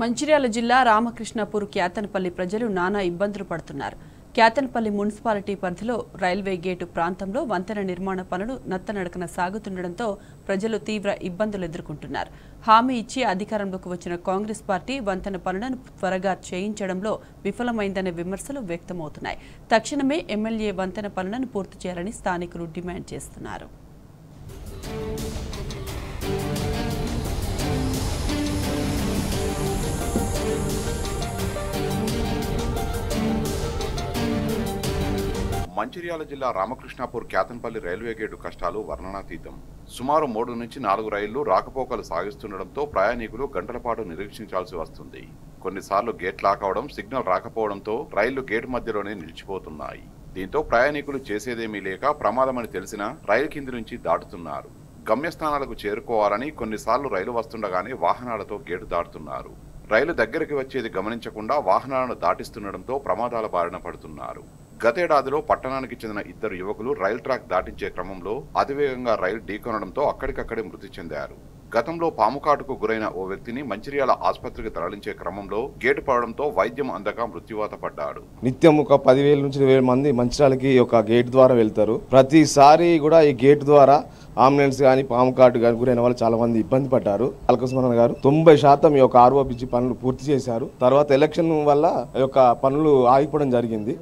మంచిర్యాల జిల్లా రామకృష్ణాపూర్ క్యాతన్పల్లి ప్రజలు నానా ఇబ్బందులు పడుతున్నారు. క్యాతన్పల్లి మున్సిపాలిటీ పరిధిలో రైల్వే గేటు ప్రాంతంలో వంతెన నిర్మాణ పనులు నత్తనడకన సాగుతుండటంతో ప్రజలు తీవ్ర ఇబ్బందులు ఎదుర్కొంటున్నారు. హామీ ఇచ్చి అధికారంలోకి వచ్చిన కాంగ్రెస్ పార్టీ వంతెన పనులను త్వరగా చేయించడంలో విఫలమైందనే విమర్శలు వ్యక్తమవుతున్నాయి. తక్షణమే ఎమ్మెల్యే వంతెన పనులను పూర్తి చేయాలని స్థానికులు డిమాండ్ చేస్తున్నారు. మంచిర్యాల జిల్లా రామకృష్ణాపూర్ క్యాతన్పల్లి రైల్వే గేటు కష్టాలు వర్ణనాతీతం. సుమారు 3 నుంచి 4 రైళ్లు రాకపోకలు సాగిస్తుండటంతో ప్రయాణికులు గంటల పాటు నిరీక్షించాల్సి వస్తుంది. కొన్నిసార్లు గేట్ లాక్ అవడం, సిగ్నల్ రాకపోవడంతో రైళ్లు గేటు మధ్యలోనే నిలిచిపోతున్నాయి. దీంతో ప్రయాణికులు చేసేదేమీ లేక ప్రమాదమని తెలిసినా రైలు కింది నుంచి దాటుతున్నారు. గమ్యస్థానాలకు చేరుకోవాలని కొన్నిసార్లు రైలు వస్తుండగానే వాహనాలతో గేటు దాటుతున్నారు. రైలు దగ్గరికి వచ్చేది గమనించకుండా వాహనాలను దాటిస్తుండటంతో ప్రమాదాల బారిన పడుతున్నారు. గతేడాదిలో పట్టణానికి చెందిన 2 యువకులు రైలు ట్రాక్ దాటించే క్రమంలో అతివేగంగా రైలు ఢీకొనడంతో అక్కడికక్కడే మృతి చెందారు. గతంలో పాముకాటుకు గురైన ఓ వ్యక్తిని మంచిర్యాల ఆసుపత్రికి తరలించే క్రమంలో గేటు పడడంతో వైద్యం అందక మృత్యువాత పడ్డాడు. నిత్యం ఒక 10,000 నుంచి 20,000 మంది మంచిర్యాలకి ఒక గేట్ ద్వారా వెళ్తారు. ప్రతిసారి కూడా ఈ గేట్ ద్వారా అంబులెన్స్ కానీ పాముకాటు కానీ గురైన వాళ్ళు చాలా మంది ఇబ్బంది పడ్డారు. అల్కస్మరణ గారు 90% ఈ యొక్క ఆర్ఓబిజి పనులు పూర్తి చేశారు. తర్వాత ఎలక్షన్ వల్ల ఈ యొక్క పనులు ఆగిపోవడం జరిగింది.